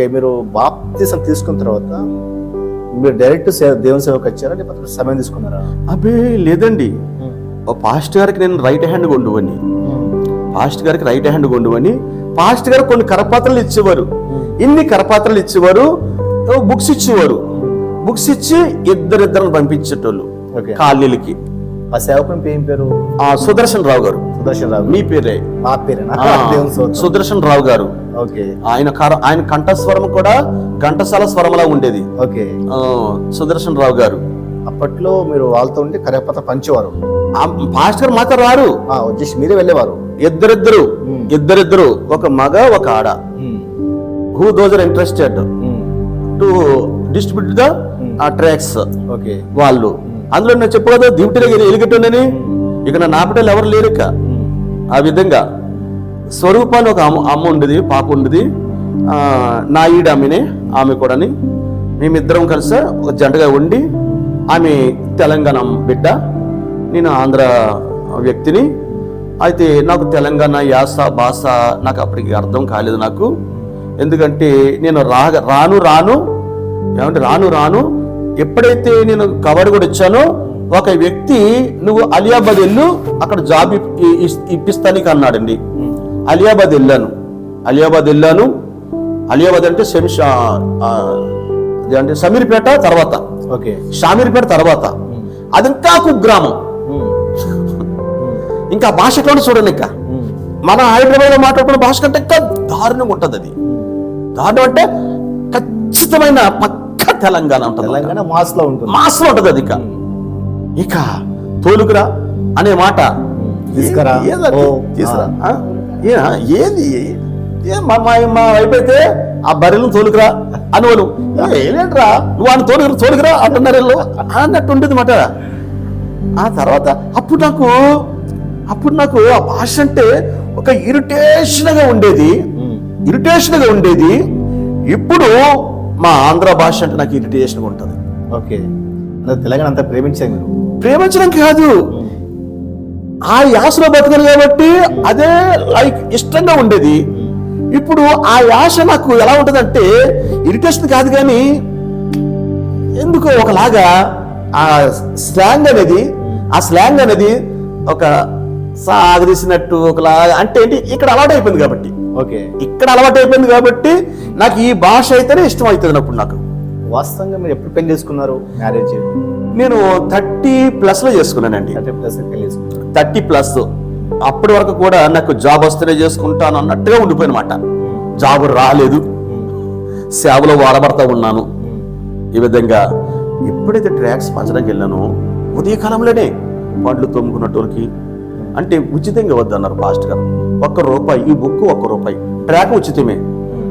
మీరు బాప్తిసం తీసుకున్న తర్వాత మీరు డైరెక్ట్ దేవుని సేవకు వచ్చారా లేకపోతే సమయం తీసుకున్నారా? అబ్బే లేదండి, పాస్టర్ గారికి నేను రైట్ హ్యాండ్ కొండువని, పాస్టర్ గారికి రైట్ హ్యాండ్ కొండువని పాస్టర్ గారు కొన్ని కరపాత్రలు ఇచ్చేవారు. ఇన్ని కరపాత్రలు ఇచ్చేవారు, బుక్స్ ఇచ్చేవారు. బుక్స్ ఇచ్చి ఇద్దరిద్దరిని పంపించేటోళ్ళు కాలనీలకి. ఆ సేవకుని ఏం పేరు? సుదర్శన్ రావు గారు. సుదర్శన్ రావు మీ పేరే? మా పేరేనా? సుదర్శన్ రావు గారు. ఓకే. ఆయన కంఠస్వరం కూడా ఘంటసాల స్వరంలా ఉండేది. ఓకే. సుదర్శన్ రావు గారు. అప్పట్లో మీరు వాళ్ళతో ఉంటే కరపత్ర పంచేవారు. పాస్టర్ మాత్రం రారు, వచ్చేసి మీరే వెళ్ళేవారు. ఇద్దరిద్దరు ఒక మగ ఒక ఆడ. Who those are interested to distribute the tracks. Okay. వాళ్ళు అందులో నేను చెప్పగలదు దివిటీలో ఎలిగెట్టుండని ఇక నా నాపటలు ఎవరు లేరు. ఇక ఆ విధంగా స్వరూపాన్ని ఒక అమ్మ ఉండేది, పాప ఉండేది, నా ఈడ ఆమె కూడాని మేమిద్దరం కలిసి ఒక జంటగా ఉండి, ఆమె తెలంగాణ బిడ్డ, నేను ఆంధ్ర వ్యక్తిని. అయితే నాకు తెలంగాణ యాస భాష నాకు అప్పటికి అర్థం కాలేదు నాకు. ఎందుకంటే నేను రాను ఎప్పుడైతే నేను కవర్ కూడా ఇచ్చానో ఒక వ్యక్తి నువ్వు అలియాబాద్ వెళ్ళు అక్కడ జాబ్ ఇప్పిస్తానికి అన్నాడండి. అలియాబాద్ వెళ్ళాను. అలియాబాద్ అంటే సమీర్పేట తర్వాత, షామీర్పేట తర్వాత, అది ఇంకా కుగ్రామం. ఇంకా భాష ఎట్లా చూడండి, ఇంకా మన హైదరాబాద్ లో మాట్లాడుకున్న భాష కంటే ఇంకా దారుణంగా ఉంటుంది. అది దారుణం అంటే ఖచ్చితమైన పక్క తెలంగాణ ఉంటుంది, మాస్లో ఉంటుంది. అది ఇక తోలుకురా అనే మాట తీసుకురా ఏంది మా వైపు అయితే ఆ బర్రెలను తోలుకురా అనువను ఏంట్రా నువ్వు అని తోలుకురా అంటున్నారు అన్నట్టు ఉండేది మాట. ఆ తర్వాత అప్పుడు నాకు ఆ భాష అంటే ఒక ఇరిటేషన్ గా ఉండేది. ఇప్పుడు మా ఆంధ్ర భాష అంటే నాకు ఇరిటేషన్ గా ఉంటుంది. ఓకే. తెలంగాణ అంతా ప్రేమించడం కాదు, ఆ యాసలో బతకను కాబట్టి అదే లైక్ ఇష్టంగా ఉండేది. ఇప్పుడు ఆ యాస నాకు ఎలా ఉంటదంటే ఇరిటేషన్ కాదు కానీ ఎందుకో ఒకలాగా ఆ స్లాంగ్ అనేది ఒక సాగదీసినట్టు ఒకలాగా అంటే ఏంటి ఇక్కడ అలవాటు అయిపోయింది కాబట్టి నాకు ఈ భాష అయితేనే ఇష్టం అవుతుంది. అప్పుడు నాకు వాస్తవంగా మీరు ఎప్పుడు పెళ్లి చేసుకున్నారు? మ్యారేజ్ నేను 30+ లో చేసుకున్నానండి. 30+. అప్పటి వరకు కూడా నాకు జాబ్ వస్తేనే చేసుకుంటాను అన్నట్టుగా ఉండిపోయినమాట. జాబ్ రాలేదు, సేవలో వాడబడతా ఉన్నాను. ఈ విధంగా ఎప్పుడైతే ట్రాక్స్ పంచడానికి వెళ్ళానో ఉదయకాలంలోనే పండ్లు తోముకున్నట్టుకి అంటే ఉచితంగా వద్దన్నారు పాస్టర్ గారు. ₹1 ఈ బుక్ ₹1, ట్రాక్ ఉచితమే,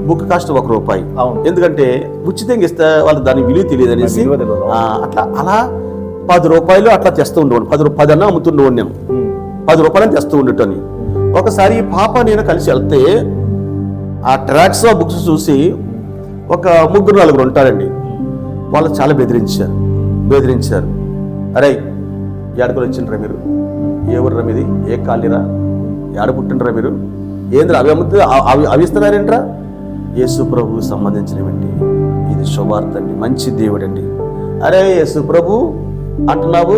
బుక్ కాస్ట్ ₹1. ఎందుకంటే ఉచితంగా ఇస్తే వాళ్ళు దాని విలువ తెలియదు అనేసి అలా ₹10 అట్లా తెస్తూ ఉండేవాడు. 10 అన్నా అమ్ముతుండేవాడు నేను. ₹10 తెస్తూ ఉండేటని. ఒకసారి పాప నేను కలిసి వెళ్తే ఆ ట్రాక్స్ బుక్స్ చూసి ఒక 3-4 ఉంటారండి. వాళ్ళు చాలా బెదిరించారు. అరే ఏడకులు వచ్చిండ్రా మీరు, ఏ ఊర్రా మీది, ఏ కాలనీరా, ఏడ పుట్టిండ్రా మీరు, ఏంద్రా అవి ఇస్తున్నారేంట్రా? యేసు ప్రభువు సంబంధించినవండి, ఇది శుభార్త అండి, మంచి దేవుడండి. అరే యేసు ప్రభు అంటున్నావు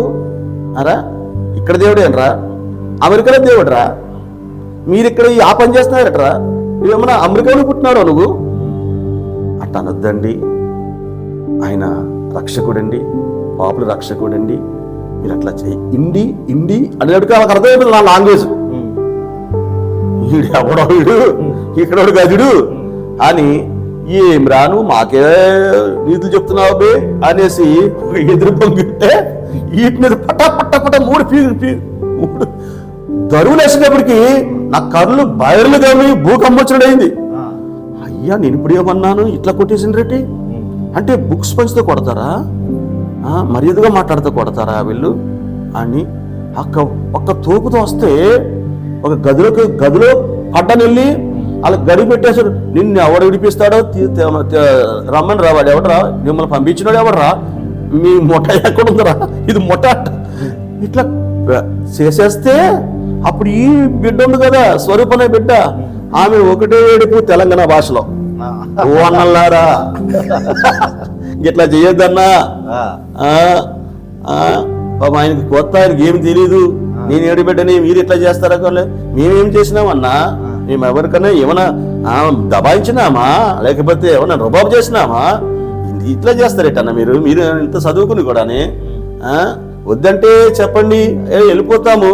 అరా, ఇక్కడ దేవుడేనరా, అమెరికాలో దేవుడురా, మీరు ఇక్కడ ఆ పని చేస్తున్నారట్రా, నువ్వేమన్నా అమెరికాలో పుట్టినారో నువ్వు అట్లా అనొద్దండి. ఆయన రక్షకుడండి, పాపుల రక్షకుడండి, మీరు అట్లా చేయి. ఇండి అనేటికి వాళ్ళకి అర్థమైపోయింది నా లాంగ్వేజ్. వీడు ఇక్కడోడు గదుడు అని ఏం రాను మాకే నీతులు చెప్తున్నావు బే అనేసి ఎదురు పొంగితే వీటి మీద పట్ట 3 దరువులు వేసేటప్పటికి నా కర్రలు బయర్లు కానీ భూకంపొచ్చినట్టయింది. అయ్యా నేను ఇప్పుడు ఏమన్నాను, ఇట్లా కొట్టేసిండ్రేటి అంటే బుక్స్ పంచితో కొడతారా, మర్యాదగా మాట్లాడితే కొడతారా వీళ్ళు అని ఒక్క తోపుతో వస్తే ఒక గదిలో పడ్డనెళ్ళి అలా గడి పెట్టేశారు. నిన్ను ఎవడు విడిపిస్తాడో రమ్మని రా, వాడు ఎవడరా, మిమ్మల్ని పంపించినాడు ఎవడరా, మీ మొట్ట ఎక్కడుందరా, ఇది మొట్ట ఇట్లా చేసేస్తే అప్పుడు ఈ బిడ్డ ఉంది కదా స్వరూపనే బిడ్డ, ఆమె ఒకటే ఏడుపు తెలంగాణ భాషలో ఓ అన్నల్లారా ఇట్లా చేయొద్దన్నా, పాపం ఆయనకి కొత్త, ఆయనకి ఏమి తెలియదు, నేను ఏడు బిడ్డని మీరు ఇట్లా చేస్తారా? మేమేం చేసినామన్నా? మేము ఎవరికన్నా ఏమన్నా దబాయించినామా, లేకపోతే ఏమన్నా రుబాబు చేసినామా? ఇట్లా చేస్తారేటన్నా మీరు ఇంత చదువుకుని కూడానే? వద్దంటే చెప్పండి, వెళ్ళిపోతాము.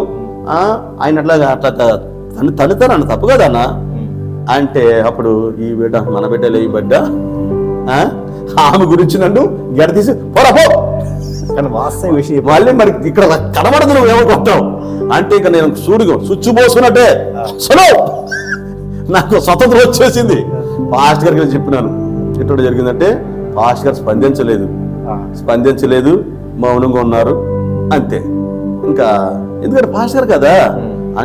ఆయన అట్లా తనుతానన్న తప్పు కదన్న అంటే, అప్పుడు ఈ బిడ్డ మన బిడ్డలే, ఈ బిడ్డ ఆమె గురించి నన్ను గడ తీసి పోరా పో. కానీ వాస్తవ విషయం మళ్ళీ మరి ఇక్కడ కనబడదు, నువ్వు ఏమనుకుంటావు అంటే, ఇక నేను స్విచ్ పోసుకున్నట్టే సలో నాకు స్వతంత్రం వచ్చేసింది. పాస్ట్ గారికి నేను చెప్పినాను ఎప్పుడు జరిగిందంటే, పాస్ట్ గారు స్పందించలేదు, మౌనంగా ఉన్నారు అంతే. ఇంకా ఎందుకంటే పాస్ట్ గారు కదా,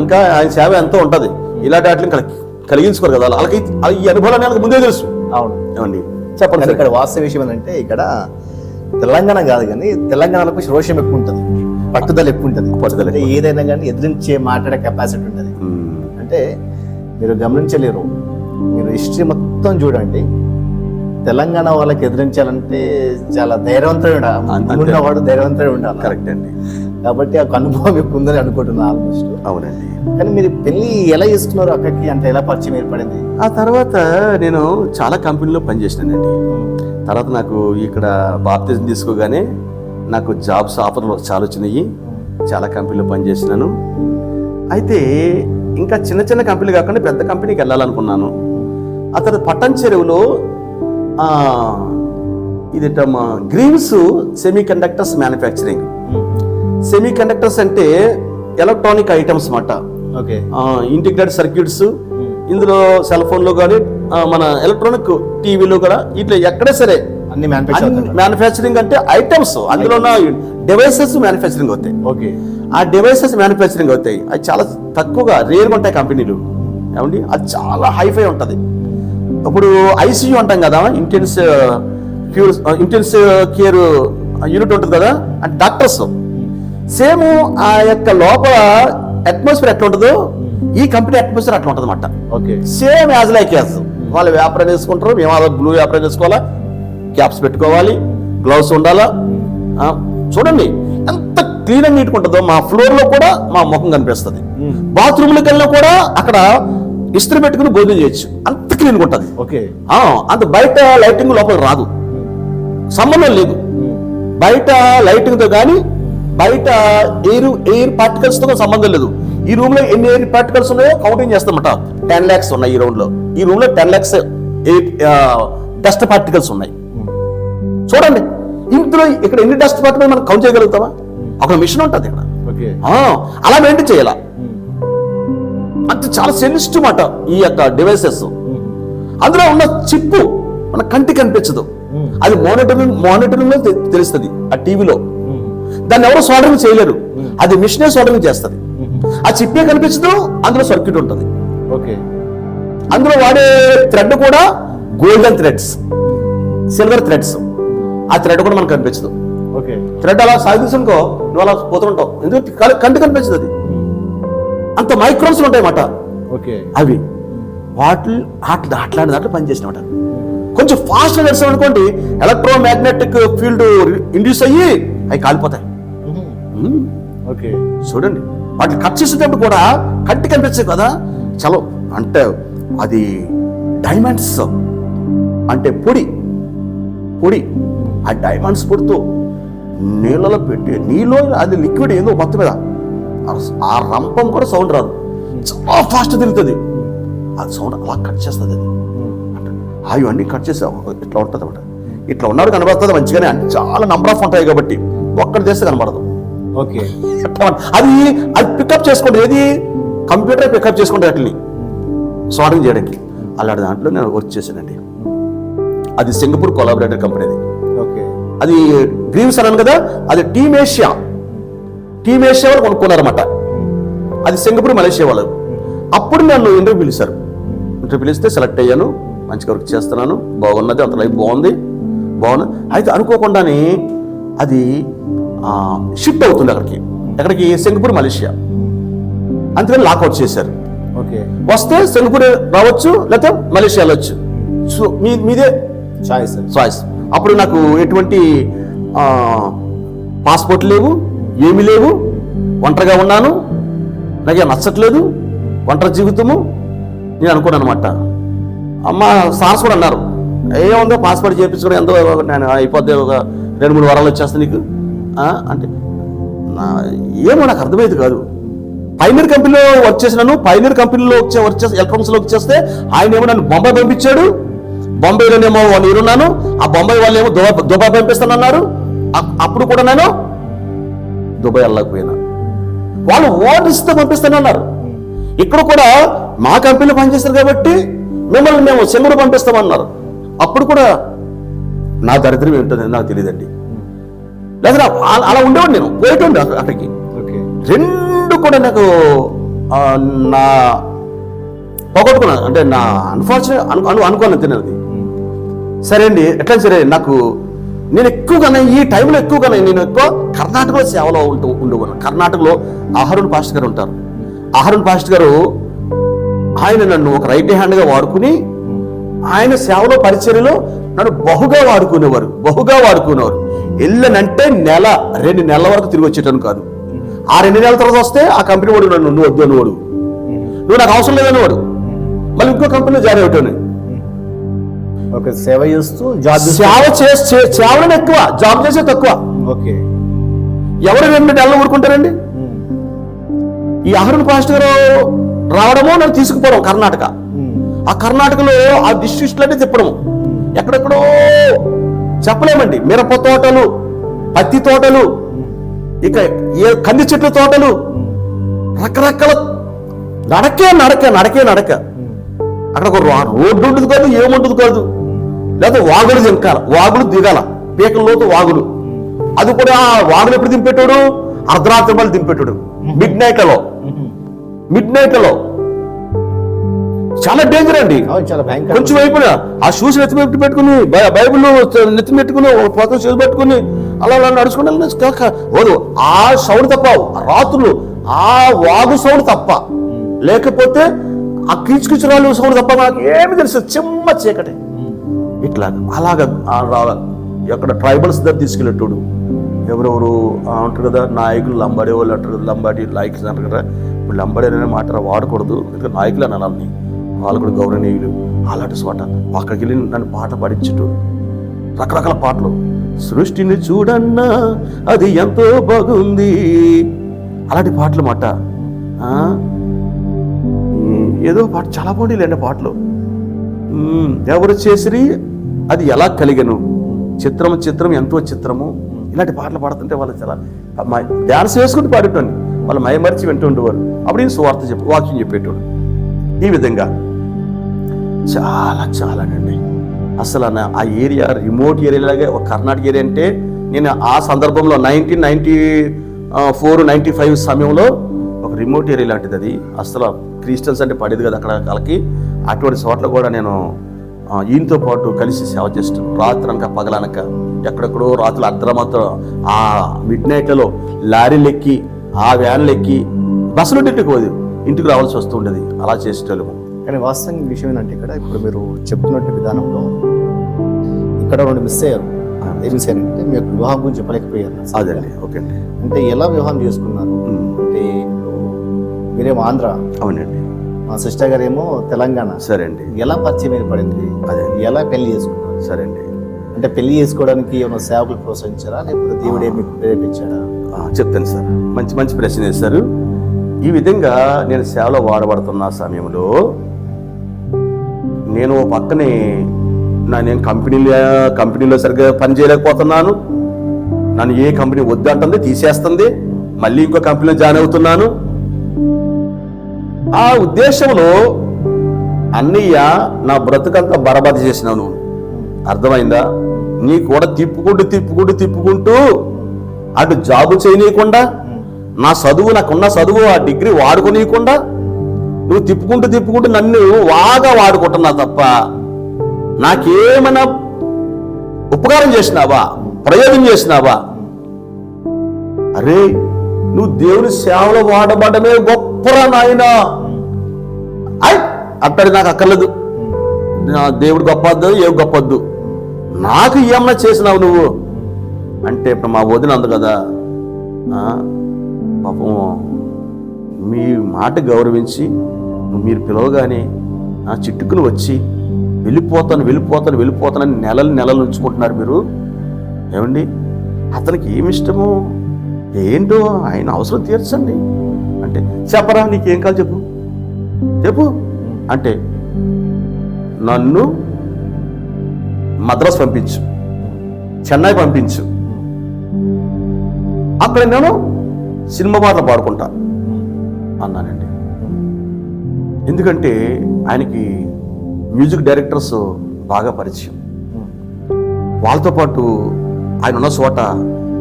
ఇంకా ఆయన సేవ ఎంతో ఉంటది. ఇలాంటి వాటిని కలిగించుకోరు కదా, వాళ్ళకి ఈ అనుభవాన్ని వాళ్ళకి ముందే తెలుసు. అవును ఏమండి చెప్పండి. ఇక్కడ వాస్తవ విషయం ఏంటంటే, ఇక్కడ తెలంగాణ కాదు కానీ తెలంగాణలో రోషం ఎక్కువ ఉంటుంది, పట్టుదల ఎక్కువ ఉంటుంది. ఏదైనా కానీ ఎదిరించే మాట్లాడే కెపాసిటీ ఉంటుంది. అంటే మీరు గమనించలేరు, మీరు హిస్టరీ మొత్తం చూడండి, తెలంగాణ వాళ్ళకి ఎదిరించాలంటే చాలా ధైర్యవంతుడు ఉన్నవాడు, ధైర్యవంతుడు ఉండాలి. కరెక్ట్ అండి. కాబట్టి ఆ అనుభవం ఎక్కువ ఉందని అనుకుంటున్నాను ఆల్మోస్ట్. అవునండి. కానీ మీరు పెళ్లి ఎలా చేసుకున్నారు అక్కడికి, అంటే ఎలా పరిచయం ఏర్పడింది? ఆ తర్వాత నేను చాలా కంపెనీలో పనిచేసినానండి. తర్వాత నాకు ఇక్కడ బాప్తిజం తీసుకోగానే నాకు జాబ్స్ ఆఫర్లు చాలా వచ్చినాయి. చాలా కంపెనీలో పనిచేసినాను. అయితే ఇంకా చిన్న చిన్న కంపెనీలు కాకుండా పెద్ద కంపెనీకి వెళ్ళాలనుకున్నాను. ఆ తర్వాత పట్టణ చెరువులో ఇది Greaves semi conductors manufacturing. Semi conductors అంటే ఎలక్ట్రానిక్ ఐటమ్స్ అన్నమాట. ఇంటిగ్రేటెడ్ సర్క్యూట్స్, ఇందులో సెల్ ఫోన్లో కానీ మన ఎలక్ట్రానిక్ టీవీలో కూడా ఇట్లా ఎక్కడే సరే అన్ని మ్యానుఫ్యాక్చరింగ్ అంటే ఐటమ్స్, అందులో ఉన్న డివైసెస్ మ్యానుఫ్యాక్చరింగ్ అవుతాయి. ఆ డివైసెస్ మ్యానుఫ్యాక్చరింగ్ అవుతాయి. అది చాలా తక్కువగా రేర్గా ఉంటాయి కంపెనీలు. ఏమండి, అది చాలా హైఫై ఉంటుంది. ఇప్పుడు ఐసీయూ అంటాం కదా, ఇంటెన్సివ్ కేర్ యూనిట్ ఉంటుంది కదా, అంటే డాక్టర్స్ సేమ్ ఆ యొక్క లోపల అట్మాస్ఫియర్ ఎట్లా ఉంటుందో ఈ కంపెనీ అట్మాస్ఫియర్ అట్లా ఉంటుంది అనమాట. Same as like as. వాళ్ళు వ్యాపారం వేసుకుంటారు, మేము అలా బ్లూ వ్యాపారం వేసుకోవాలా, క్యాప్స్ పెట్టుకోవాలి, గ్లౌస్ ఉండాలా. చూడండి ఎంత క్లీన్ అండ్ నీట్గా ఉంటుందో. మా ఫ్లోర్ లో కూడా మా ముఖం కనిపిస్తుంది. బాత్రూమ్లకు వెళ్ళినా కూడా అక్కడ ఇస్త్రీ పెట్టుకుని భోజనం చేయొచ్చు, అంత క్లీన్గా ఉంటుంది. అంత బయట లైటింగ్ లోపల రాదు, సంబంధం లేదు. బయట లైటింగ్ తో కానీ బయట ఎయిర్ పార్టికల్స్ తో సంబంధం లేదు. ఈ రూమ్ లో ఎన్ని ఎయిర్ పార్టికల్స్ ఉన్నాయో కౌంటింగ్ చేస్తామట. 10 lakhs ఉన్నాయి ఈ రౌండ్ లో. ఈ రూమ్ లో 10 lakhs డస్ట్ పార్టికల్స్ ఉన్నాయి. చూడండి, ఇందులో ఇక్కడ ఎన్ని డస్ట్ పార్టికల్స్ మనం కౌంట్ చేయగలుగుతామా? అక్కడ మిషన్ ఉంటుంది ఇక్కడ, అలా మెయింటైన్ చేయాల. అంత చాలా సెన్సిటివ్ మాట ఈ యొక్క డివైసెస్. అందులో ఉన్న చిప్పు మన కంటికి కనిపించదు, అది మానిటరింగ్ లో తెలుస్తుంది. ఆ టీవీలో దాన్ని ఎవరు సోల్డరింగ్ చేయలేరు, అది మిషనే సోల్డరింగ్ చేస్తుంది. ఆ చిప్పే కనిపించదు, అందులో సర్క్యూట్ ఉంటుంది. అందులో వాడే థ్రెడ్ కూడా గోల్డెన్ థ్రెడ్స్, సిల్వర్ థ్రెడ్స్. ఆ థ్రెడ్ కూడా మనకు కనిపించదు. థ్రెడ్ అలా సాగిస్తుంకో నువ్వు అలా పోతుంటావు, ఎందుకంటే కంటి కనిపించదు. అది అంత మైక్రోన్స్ ఉంటాయి అన్నమాట అవి. అట్లాంటి దాంట్లో పనిచేసినమాట. కొంచెం ఫాస్ట్ నడిచాం అనుకోండి, ఎలక్ట్రోమాగ్నెటిక్ ఫీల్డ్ ఇండ్యూస్ అయ్యి అవి కాలిపోతాయి. చూడండి, వాటిని కట్ చేసేటప్పుడు కూడా కంటి కనిపించదు కదా. చలో అంటే అది డైమండ్స్ అంటే పొడి. ఆ డైమండ్స్ పొడితో నీళ్ళలో పెట్టి, నీళ్ళు అది లిక్విడ్ ఏందో మొత్తం మీద ఆ రంపం కూడా సౌండ్ రాదు, చాలా ఫాస్ట్ తిరుగుతుంది. అది సౌండ్ అలా కట్ చేస్తుంది. అది అవన్నీ కట్ చేసావు ఇట్లా ఉంటుంది అన్నమాట. ఇట్లా ఉన్నారు కనబడుతుంది మంచిగానే, చాలా నంబర్ ఆఫ్ ఉంటాయి కాబట్టి ఒక్కటి చేస్తే కనబడదు. అది పికప్ చేసుకోండి, ఏది కంప్యూటర్ పికప్ చేసుకుంటే వాటిని సాల్వింగ్ చేయడానికి. అలాంటి దాంట్లో నేను వర్క్ చేశానండి. అది సింగపూర్ కొలాబరేటర్ కంపెనీది. అది గ్రీవ్స్ అన్నాను కదా, అది టీమ్ ఏషియా వాళ్ళు కొనుక్కున్నారన్నమాట. అది సింగపూర్ మలేషియా వాళ్ళు. అప్పుడు నన్ను ఇంటర్వ్యూ పిలిచారు. ఇంటర్వ్యూ పిలిస్తే సెలెక్ట్ అయ్యాను. మంచిగా వర్క్ చేస్తున్నాను, బాగున్నది, అంత లైఫ్ బాగుంది. అయితే అనుకోకుండానే అది షిఫ్ట్ అవుతుంది ఎక్కడికి సింగపూర్ మలేషియా. అందుకని లాక్అవుట్ చేశారు. వస్తే సింగపూర్ రావచ్చు, లేకపోతే మలేషియా వెళ్ళొచ్చు. సో మీదే చాయిస్. చాయిస్. అప్పుడు నాకు ఎటువంటి పాస్పోర్ట్ లేవు, ఏమీ లేవు, ఒంటరిగా ఉన్నాను, నాకేం నచ్చట్లేదు ఒంటరి జీవితము. నేను అనుకున్నాను అనమాట. అమ్మ సార్స్ కూడా అన్నారు, ఏముందో పాస్పోర్ట్ చేయించుకోవడం ఎంతో నేను అయిపోతే ఒక 2-3 వారాలు వచ్చేస్తాను నీకు అంటే ఏమో నాకు అర్థమైంది కాదు. పైనీర్ కంపెనీలో వర్క్ చేసినాను. పైనీర్ కంపెనీలో వర్క్ చేసి ఎలక్ట్రానిక్స్లో వర్క్ చేస్తే ఆయన ఏమో నన్ను బొంబాయి పంపించాడు. బొంబాయిలోనేమో 1 year ఉన్నాను. ఆ బొంబాయి వాళ్ళు ఏమో దుబాయ్ పంపిస్తానన్నారు. అప్పుడు కూడా నేను దుబాయ్ వెళ్ళకపోయినా. వాళ్ళు ఓడిస్తే పంపిస్తానన్నారు. ఇక్కడ కూడా మా కంపెనీలో పనిచేస్తారు కాబట్టి మిమ్మల్ని మేము సింగూరు పంపిస్తామన్నారు. అప్పుడు కూడా నా దరిద్రం ఏంటో నాకు తెలియదండి. లేదా అలా ఉండేవాడు, నేను పోయేటండి అక్కడికి. రెండు కూడా నాకు నా పోగొట్టుకున్నాను, అంటే నా అన్ఫార్చునేట్ అనుకోను తినది. సరే అండి, ఎట్లా సరే నాకు నేను ఎక్కువగానే ఈ టైంలో ఎక్కువగానే నేను ఎక్కువ కర్ణాటకలో సేవలో ఉండేవాను. కర్ణాటకలో అహరుణ్ పాస్టర్ గారు ఉంటారు. అహరుణ్ పాస్టర్ గారు ఆయన నన్ను ఒక రైట్ హ్యాండ్గా వాడుకుని ఆయన సేవలో పరిచర్యలో నన్ను బహుగా వాడుకునేవారు. వెళ్ళనంటే 1-2 నెలల వరకు తిరిగి వచ్చేటాను కాదు. ఆ 2 నెలల తర్వాత వస్తే ఆ కంపెనీ వాడు నన్ను నువ్వు వద్దు అనేవాడు, నువ్వు నాకు అవసరం లేదనేవాడు. మళ్ళీ ఇంకో కంపెనీలో జాయిన్ అవుతాను. సేవ చేస్తూ జాబ్ సేవలను ఎక్కువ, జాబ్ చేసే తక్కువ. ఎవరు 2 నెలలు ఊరుకుంటారండి? ఈ అహరుణ్ పాస్టర్ గారు రావడమో నన్ను తీసుకుపోవడం కర్ణాటక. ఆ కర్ణాటకలో ఆ డిస్ట్రిక్ట్లన్నీ తిప్పడము, ఎక్కడెక్కడో చెప్పలేమండి. మిరప తోటలు, పత్తి తోటలు, ఇక కంది చెట్ల తోటలు, రకరకాల నడకే. అక్కడ ఒక రోడ్డు ఉంటుంది కాదు, ఏముంటుంది కాదు. లేదా వాగులు దిగాల, పీకల్లోతు వాగులు. అది కూడా ఆ వాగులు ఎప్పుడు దింపెట్టాడు? అర్ధరాత్రి మళ్ళీ దింపెట్టాడు. మిడ్ నైట్లలో చాలా డేంజర్ అండి. కొంచెం అయిపోయినా ఆ షూస్ నెత్తి పెట్టుకుని, బైబుల్ నెత్తి పెట్టుకుని, పక్కన చేసి పెట్టుకుని అలా నడుచుకుంటే ఆ సౌండ్ తప్ప, రాత్రులు ఆ వాగు సౌండ్ తప్ప, లేకపోతే ఆ కీచుకిచురాలు సౌండ్ తప్ప నాకు ఏమి తెలుసు. చిమ్మ చీకటి. ఇట్లా అలాగా ఎక్కడ ట్రైబల్స్ దగ్గర తీసుకెళ్ళేటోడు. ఎవరెవరు అంటారు కదా, నాయకులు లంబాడే వాళ్ళు అంటారు కదా, లంబాడి నాయకులు అంటారు కదా. ఇప్పుడు లంబాడే అనే మాట వాడకూడదు, ఎందుకంటే నాయకులు అని అనాలని, వాళ్ళు కూడా గౌరవనీయులు. అలాంటి చోట అక్కడికి వెళ్ళి నన్ను పాట పాడించటం, రకరకాల పాటలు. సృష్టిని చూడన్నా అది ఎంతో బాగుంది, అలాంటి పాటలు మాట. ఏదో పాట చాలా బాగుండేలేండి పాటలు. ఎవరు చేసిరి అది ఎలా కలిగను, చిత్రం ఎంతో చిత్రము. ఇలాంటి పాటలు పాడుతుంటే వాళ్ళు చాలా డ్యాన్స్ వేసుకుంటూ పాడేటోని, వాళ్ళు మైమరిచి వింటూ ఉండేవారు. అప్పుడు నేను సువార్త వాక్యం చెప్పేటోడు. ఈ విధంగా చాలానండి. అసలు ఆ ఏరియా రిమోట్ ఏరియాలాగే ఒక కర్ణాటక ఏరియా అంటే, నేను ఆ సందర్భంలో 1994-95 సమయంలో ఒక రిమోట్ ఏరియా లాంటిది అది. అసలు క్రిస్టియన్స్ అంటే పడేది కదా అక్కడ వాళ్ళకి. అటువంటి చోట్ల కూడా నేను ఈయనతో పాటు కలిసి సేవ చేస్తాను. రాత్రనక పగలనక ఎక్కడెక్కడో రాత్రులు అర్ధరాత్రి ఆ మిడ్ నైట్లలో లారీలు ఎక్కి, ఆ వ్యాన్లు ఎక్కి, బస్సులు ఇంటికి రావాల్సి వస్తుండేది. అలా చేసేటోళ్ళము. కానీ వాస్తవంగా విషయం ఏంటంటే, ఇక్కడ ఇప్పుడు మీరు చెప్తున్నట్టు విధానంలో ఇక్కడ 2 మిస్ అయ్యారు. ఏం మిస్ అయ్యారంటే, మీకు వివాహం గురించి చెప్పలేకపోయారు. అదండి. ఓకే అండి. అంటే ఎలా వివాహం చేసుకున్నారు? అంటే ఇప్పుడు మీరేమో ఆంధ్ర. అవునండి. మా సిస్టర్ గారు ఏమో తెలంగాణ. సరే అండి. ఎలా పరిచయం ఏర్పడింది? అదే ఎలా పెళ్లి చేసుకున్నారు? సరే అండి. అంటే పెళ్లి చేసుకోవడానికి ఏమైనా సేవకులు ప్రోత్సహించారా, లేకపోతే దేవుడే మీకు ప్రేరేపించాడా? చెప్తాను సార్. మంచి ప్రశ్న వేశారు. ఈ విధంగా నేను సేవలో వాడబడుతున్న సమయంలో నేను పక్కనే నేను కంపెనీలో సరిగ్గా పని చేయలేకపోతున్నాను. నన్ను ఏ కంపెనీ వద్దంటుంది, తీసేస్తుంది. మళ్ళీ ఇంకో కంపెనీలో జాయిన్ అవుతున్నాను. ఆ ఉద్దేశంలో అన్నయ్య నా బ్రతుకంతా బరబాదు చేసినావు నువ్వు, అర్థమైందా? నీ కూడా తిప్పుకుంటూ అటు జాబు చేయనీయకుండా, నా చదువు నాకున్న చదువు ఆ డిగ్రీ వాడుకోనీయకుండా నువ్వు తిప్పుకుంటూ నన్ను వాడుకుంటున్నా తప్ప నాకేమైనా ఉపకారం చేసినావా, ప్రయోగం చేసినావా? అరే నువ్వు దేవుని సేవలో వాడబడమే గొప్పరా నాయనా. అంటాడు. నాకు అక్కర్లేదు, నా దేవుడు గొప్పద్దు ఏ గొప్పద్దు, నాకు ఏమన్నా చేసినావు నువ్వు అంటే ఇప్పుడు మా వదిన అంది కదా, పాపం మీ మాట గౌరవించి మీరు పిలవగానే చిట్టుకుని వచ్చి వెళ్ళిపోతానని నెలలు ఉంచుకుంటున్నారు మీరు. ఏమండి అతనికి ఏమి ఇష్టమో ఏంటో ఆయన అవసరం తీర్చండి అంటే, చెప్పరా నీకేం కాదు చెప్పు అంటే, నన్ను మద్రాసు పంపించు, చెన్నై పంపించు, అక్కడ నేను సినిమా పాటలు పాడుకుంటా అన్నానండి. ఎందుకంటే ఆయనకి మ్యూజిక్ డైరెక్టర్స్ బాగా పరిచయం. వాళ్ళతో పాటు ఆయన ఉన్న చోట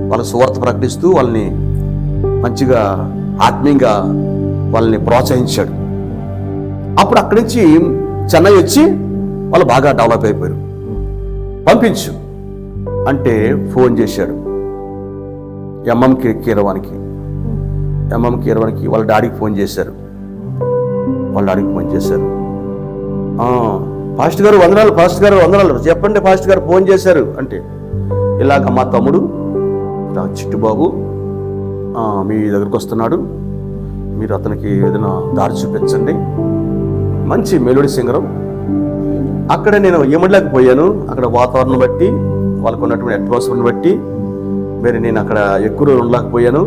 వాళ్ళ సువార్త ప్రకటిస్తూ వాళ్ళని మంచిగా ఆత్మీయంగా వాళ్ళని ప్రోత్సహించాడు. అప్పుడు అక్కడి నుంచి చెన్నై వచ్చి వాళ్ళు బాగా డెవలప్ అయిపోయారు. పంపించు అంటే ఫోన్ చేశాడు ఎంఎం కీరవానికి వాళ్ళ డాడీకి ఫోన్ చేశారు. పాస్టర్ గారు వందనాలు చెప్పండి పాస్టర్ గారు ఫోన్ చేశారు అంటే, ఇలాగ మా తమ్ముడు చిట్టుబాబు మీ దగ్గరకు వస్తున్నాడు, మీరు అతనికి ఏదైనా దారి చూపించండి, మంచి మెలోడీ సింగరు. అక్కడ నేను ఏమడలేకపోయాను, అక్కడ వాతావరణం బట్టి వాళ్ళకు ఉన్నటువంటి అట్మాస్ఫియర్ని బట్టి మరి నేను అక్కడ ఎక్కువ రోజులు ఉండలేకపోయాను.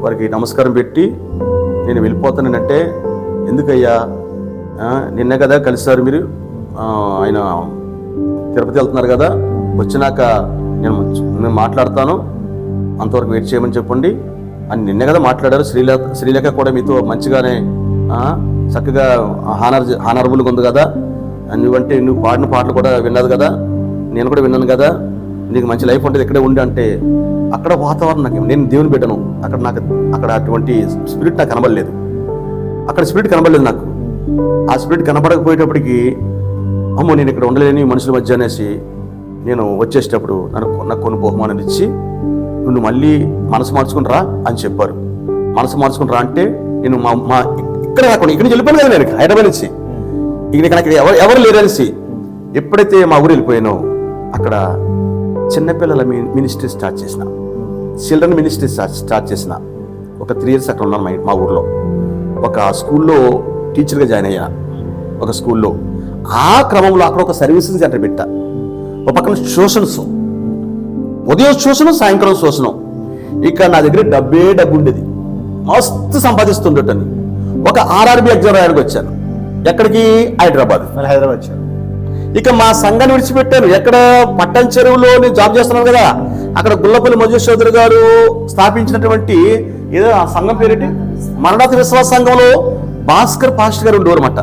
వారికి నమస్కారం పెట్టి నేను వెళ్ళిపోతానంటే, ఎందుకయ్యా నిన్నే కదా కలిసారు మీరు, ఆయన తిరుపతి వెళ్తున్నారు కదా, వచ్చినాక నేను మాట్లాడతాను, అంతవరకు వెయిట్ చేయమని చెప్పండి అని నిన్నే కదా మాట్లాడారు. శ్రీలేఖ కూడా మీతో మంచిగానే చక్కగా హానరబుల్గా ఉంది కదా, నువ్వంటే నువ్వు పాడిన పాటలు కూడా విన్నది కదా, నేను కూడా విన్నాను కదా, నీకు మంచి లైఫ్ ఉంటుంది ఇక్కడే ఉండి అంటే, అక్కడ వాతావరణం నేను దేవుని పెట్టను, అక్కడ అటువంటి స్పిరిట్ నాకు కనబడలేదు. నాకు ఆ స్పిరిట్ కనబడకపోయేటప్పటికి అమ్మో నేను ఇక్కడ ఉండలేని మనుషుల మధ్య అనేసి నేను వచ్చేసేటప్పుడు నాకు కొన్ని బహుమానం ఇచ్చి, నువ్వు మళ్ళీ మనసు మార్చుకుని రా అని చెప్పారు. మనసు మార్చుకుని రా అంటే నేను మా ఇక్కడ రాకుండా ఇక్కడ వెళ్ళిపోయాను కదా, నేను హైదరాబాద్ నుంచి ఇక్కడ ఎవరు లేరనేసి ఎప్పుడైతే మా ఊరు వెళ్ళిపోయానో అక్కడ చిన్నపిల్లల మినిస్ట్రీ స్టార్ట్ చేసిన, చిల్డ్రన్ మినిస్ట్రీ స్టార్ట్ చేసిన. ఒక 3 years అక్కడ ఉన్నాను మా ఊర్లో. ఒక స్కూల్లో టీచర్గా జాయిన్ అయ్యా, ఒక స్కూల్లో. ఆ క్రమంలో అక్కడ ఒక సర్వీసింగ్ సెంటర్ పెట్టా. ఒక పక్కన ట్యూషన్స్, ఉదయం ట్యూషన్, సాయంకాలం ట్యూషన్. ఇక్కడ నా దగ్గర డబ్బు ఉండేది, మస్తు సంపాదిస్తుండటని. ఒక RRB ఎగ్జామ్ రాయడానికి వచ్చాను. ఎక్కడికి? హైదరాబాద్ వచ్చాను. ఇక మా సంఘాన్ని విడిచిపెట్టాను. ఎక్కడ? పట్టణ చెరువులో నేను జాబ్ చేస్తున్నాను కదా, అక్కడ గుల్లపల్లి మజూష్ చౌదరి గారు స్థాపించినటువంటి ఏదో ఆ సంఘం పేరేంటి, మరణాథ విశ్వాస సంఘంలో భాస్కర్ పాస్టర్ గారు ఉండేవారు అన్నమాట.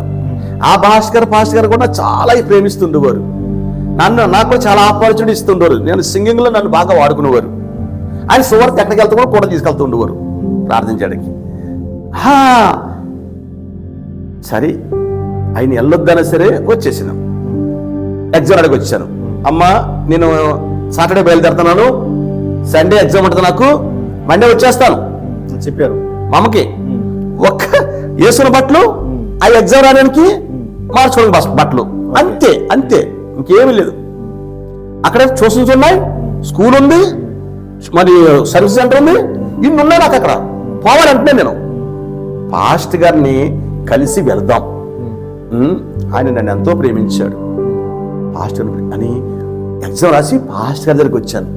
ఆ భాస్కర్ పాస్టర్ గారు కూడా చాలా ప్రేమిస్తుండేవారు. నాకు కూడా చాలా ఆపర్చునిటీ ఇస్తుండేవారు. నేను సింగింగ్ లో నన్ను బాగా వాడుకునేవారు. ఆయన సువార్త ఎక్కడికి వెళ్తా కూడా తీసుకెళ్తూ ఉండేవారు ప్రార్థించడానికి. సరే ఆయన వెళ్ళొద్దనే సరే వచ్చేసినాం. ఎగ్జామ్ అడిగి వచ్చాను. అమ్మా నేను సాటర్డే బయలుదేరుతున్నాను, సండే ఎగ్జామ్ ఉంటుంది నాకు, మండే వచ్చేస్తాను చెప్పారు మా అమ్మకి. ఒక్క వేసుకున్న బట్టలు ఆ ఎగ్జామ్ రాయడానికి మార్చుకోవడం బట్టలు, అంతే ఇంకేమీ లేదు. అక్కడ ట్యూషన్స్ ఉన్నాయి, స్కూల్ ఉంది, మరి సర్వీస్ సెంటర్ ఉంది, ఇన్ని ఉన్నాయి నాకు. అక్కడ పోవాలంటే నేను పాస్ట్ గారిని కలిసి వెళ్దాం. ఆయన నన్ను ఎంతో ప్రేమించాడు. పాస్టర్ అని ఎగ్జామ్ రాసి పాస్టర్ గారి దగ్గరికి వచ్చాను.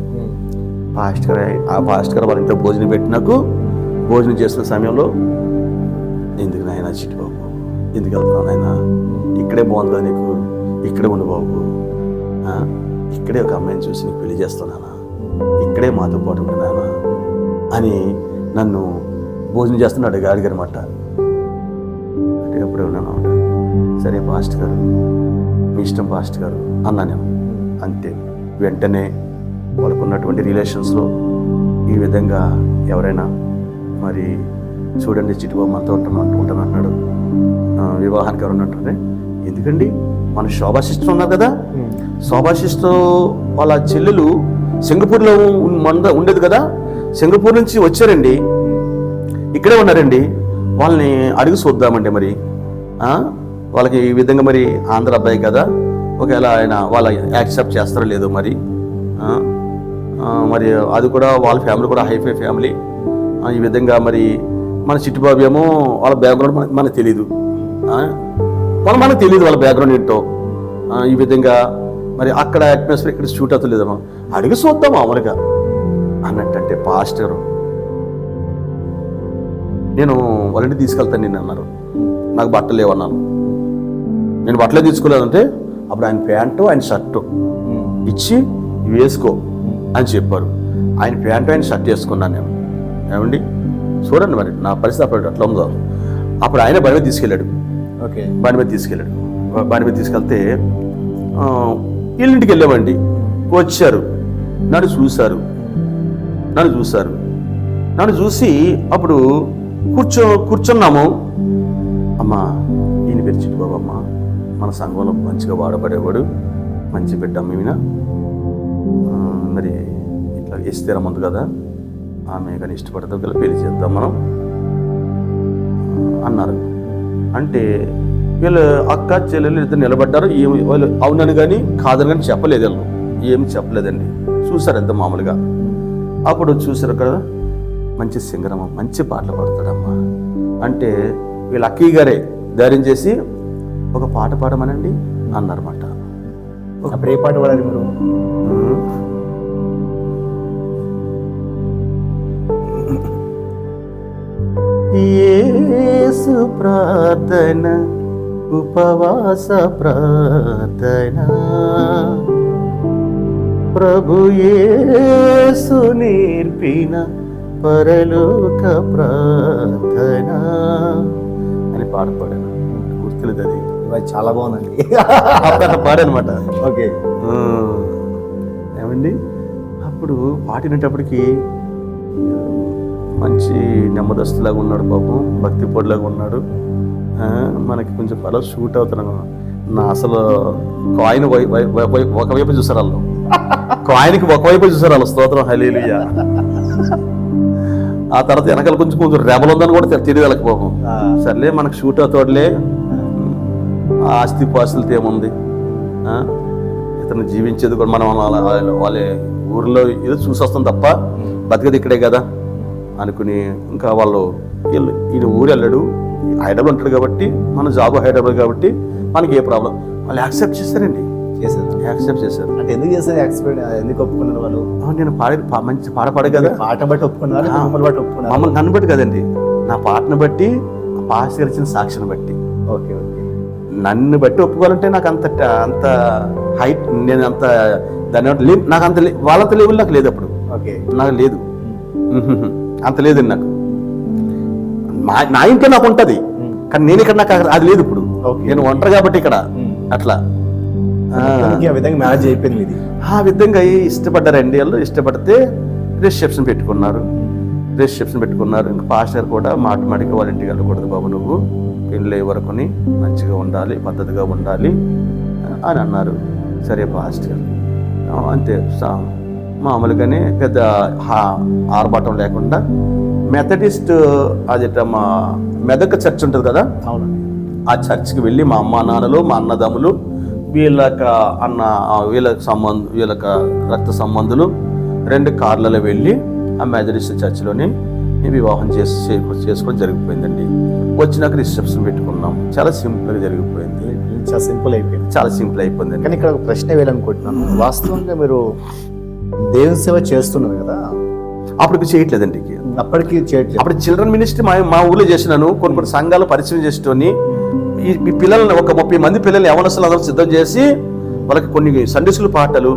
పాస్టర్ గారు వాళ్ళ ఇంట్లో భోజనం పెట్టి నాకు భోజనం చేస్తున్న సమయంలో, ఎందుకు నాయన చిట్టుబాబు, ఎందుకు వెళ్తున్నావు నాయన, ఇక్కడే బాగుంది కదా నీకు, ఇక్కడే ఉండు బాబు, ఇక్కడే ఒక అమ్మాయిని చూసి నీకు పెళ్లి చేస్తున్నానా, ఇక్కడే మాతో పాటు ఉంటున్నానా అని నన్ను భోజనం చేస్తున్నాడు అడిగారన్నమాట. అంటే ఎప్పుడే ఉన్నాను. సరే పాస్టర్ గారు, మీ ఇష్టం పాస్టర్ గారు అన్నా నేను. అంతే వెంటనే వాళ్ళకు ఉన్నటువంటి రిలేషన్స్లో ఈ విధంగా ఎవరైనా మరి చూడండి చిట్టుబాబు మనతో ఉంటానంటున్నాడు, వివాహానికి ఎవరు ఉన్నట్టు. ఎందుకండి మన శోభా సిస్టర్ ఉన్నారు కదా, శోభా సిస్టర్ వాళ్ళ చెల్లెలు సింగపూర్లో ఉండేది కదా, సింగపూర్ నుంచి వచ్చారండి, ఇక్కడే ఉన్నారండి, వాళ్ళని అడిగి చూద్దామండి. మరి వాళ్ళకి ఈ విధంగా మరి ఆంధ్ర అబ్బాయి కదా, ఒకవేళ ఆయన వాళ్ళ యాక్సెప్ట్ చేస్తారో లేదో మరి. మరి అది కూడా వాళ్ళ ఫ్యామిలీ కూడా హైఫై ఫ్యామిలీ. ఈ విధంగా మరి మన చిట్టుబాబు ఏమో వాళ్ళ బ్యాక్గ్రౌండ్ మనకు తెలియదు, మనకు తెలియదు వాళ్ళ బ్యాక్గ్రౌండ్ ఏంటో. ఈ విధంగా మరి అక్కడ అట్మాస్ఫియర్ ఇక్కడ షూట్ అవుతలేదమ్మా, అడిగి చూద్దాం మామూలుగా అన్నట్టంటే పాస్టర్ నేను వాళ్ళని తీసుకెళ్తాను నిన్ను అన్నారు. నాకు బట్టలు లేవన్నాను. నేను బట్టలే తీసుకోలేదంటే అప్పుడు ఆయన ప్యాంటు ఆయన షర్టు ఇచ్చి వేసుకో అని చెప్పారు. ఆయన ప్యాంటు ఆయన షర్ట్ వేసుకున్నాను నేను. ఏమండి చూడండి మరి నా పరిస్థితి అప్పుడు అట్లా ఉందో. అప్పుడు ఆయన బండి మీద తీసుకెళ్ళాడు. ఓకే, బండి మీద తీసుకెళ్ళాడు. బండి మీద తీసుకెళ్తే వీళ్ళింటికి వెళ్ళామండి. వచ్చారు, నన్ను చూశారు. నన్ను చూసి అప్పుడు కూర్చున్నాము. అమ్మా ఈయన పేరు చిట్టుబాబు అమ్మ, మన సంఘంలో మంచిగా వాడబడేవాడు, మంచి బిడ్డ మీన, మరి ఇట్లా ఇస్తే ముందు కదా ఆమె కానీ ఇష్టపడతాం కదా పెళ్లి చేద్దాం మనం అన్నారు. అంటే వీళ్ళు అక్క చెల్లెలు ఇద్దరు నిలబడ్డారు. వాళ్ళు అవునని కానీ కాదని కానీ చెప్పలేదు. వీళ్ళు ఏమి చెప్పలేదండి. చూసారు ఎంత మామూలుగా. అప్పుడు చూసారు కదా మంచి సింగరమ్మ, మంచి పాటలు పాడతాడమ్మా అంటే వీళ్ళ అక్కయ్య గారే ధైర్యం చేసి ఒక పాట పాడమనండి అన్నారన్నమాట. అప్పుడు ఏ పాట పాడారు మీరు? యేసు ప్రార్థన ఉపవాస ప్రార్థన, ప్రభు యేసు నేర్పిన పరలోక ప్రార్థన అని పాట పాడాను. గుర్తులేదు అది. చాలా బాగుందండి. అప్పుడు పాడానమాట. ఓకే, ఏమండి అప్పుడు పాడినప్పటికీ మంచి నెమ్మదస్తులాగా ఉన్నాడు పాపం, భక్తి పొడిలాగా ఉన్నాడు. మనకి కొంచెం పర్వ షూట్ అవుతున్నాను. నా అసలు కాయిన్ ఒకవైపు చూసారు వాళ్ళు, కాయిన్కి ఒకవైపు చూసారు వాళ్ళు. స్తోత్రం హల్లెలూయా. ఆ తర్వాత వెనకాల కొంచెం రెబల్ ఉందని కూడా తెలియదు వాళ్ళకి పాపం. సర్లే మనకు షూట్ అవుతాడులే, ఆస్తి పాస్తులతో ఏముంది, ఇతను జీవించేది కూడా మనం వాళ్ళ ఊరిలో ఏదో చూసి వస్తాం తప్ప బతికేది ఇక్కడే కదా అనుకుని ఇంకా వాళ్ళు ఈయన ఊరు వెళ్ళాడు, హైదరాబాద్ ఉంటాడు కాబట్టి, మన జాబ్ హైదరాబాద్ కాబట్టి మనకి ఏ ప్రాబ్లం. వాళ్ళు యాక్సెప్ట్ చేస్తారండి. యాక్సెప్ట్ చేశారు. అంటే ఎందుకు చేస్తారు యాక్సెప్ట్? ఎందుకు ఒప్పుకున్నారు వాళ్ళు? నేను మంచి పాడ కదా, పాట బట్టి ఒప్పుకున్నారు, మమ్మల్ని బట్టి ఒప్పుకున్నారు. మమ్మల్ని నన్ను బట్టి కదండి, నా పాటను బట్టి, పాస్టర్ ఇచ్చిన సాక్షిని బట్టి. ఓకే ఓకే, నన్ను బట్టి ఒప్పుకోవాలంటే నాకు అంత హైట్, నేను అంత దాని నాకు అంత వాళ్ళంత లెవెల్ నాకు లేదు అప్పుడు. ఓకే, నాకు లేదు, అంత లేదండి నాకు. నా ఇంట్లో నాకు ఉంటుంది కానీ నేను ఇక్కడ నాకు అది లేదు. ఇప్పుడు నేను ఒంటరి కాబట్టి ఇక్కడ అట్లా ఆ విధంగా మ్యారేజ్ అయిపోయింది ఇది. ఆ విధంగా ఇష్టపడ్డారండి వాళ్ళు. ఇష్టపడితే రిసెప్షన్ పెట్టుకున్నారు. ఇంకా పాస్టర్ కూడా మాటికి వాళ్ళ ఇంటికి వెళ్ళకూడదు బాబు, నువ్వు పెళ్ళి వరకుని మంచిగా ఉండాలి, పద్ధతిగా ఉండాలి అని అన్నారు. సరే పాస్టర్ అంతే మామూలుగానే పెద్ద ఆర్భాటం లేకుండా మెథడిస్ట్ అది మా మెదక్ చర్చ్ ఉంటుంది కదా, ఆ చర్చ్కి వెళ్ళి మా అమ్మ నాన్నలు, మా అన్నదమ్ములు, వీళ్ళకి రక్త సంబంధులు 2 కార్లలో వెళ్ళి ఆ మెథడిస్ట్ చర్చిలోని వివాహం చేసుకోవడం జరిగిపోయిందండి. వచ్చినాక రిసెప్షన్ పెట్టుకున్నాం. చాలా సింపుల్గా జరిగిపోయింది. చాలా సింపుల్ అయిపోయింది. కానీ ఇక్కడ ఒక ప్రశ్న వేయాలనుకుంటున్నాను. వాస్తవంగా మీరు దేవుని సేవ చేస్తున్నారు కదా, అప్పటికి చేయట్లేదండి. అప్పటికి చేయట్లేదు. అప్పుడు చిల్డ్రన్ మినిస్ట్రీ మా ఊళ్ళో చేసినాను. కొన్ని సంఘాలు పరిచయం చేసుకొని ఈ పిల్లల్ని ఒక 30 మంది పిల్లల్ని యవనస్తులు అందరూ సిద్ధం చేసి వాళ్ళకి కొన్ని సండే స్కూల్ పాటలు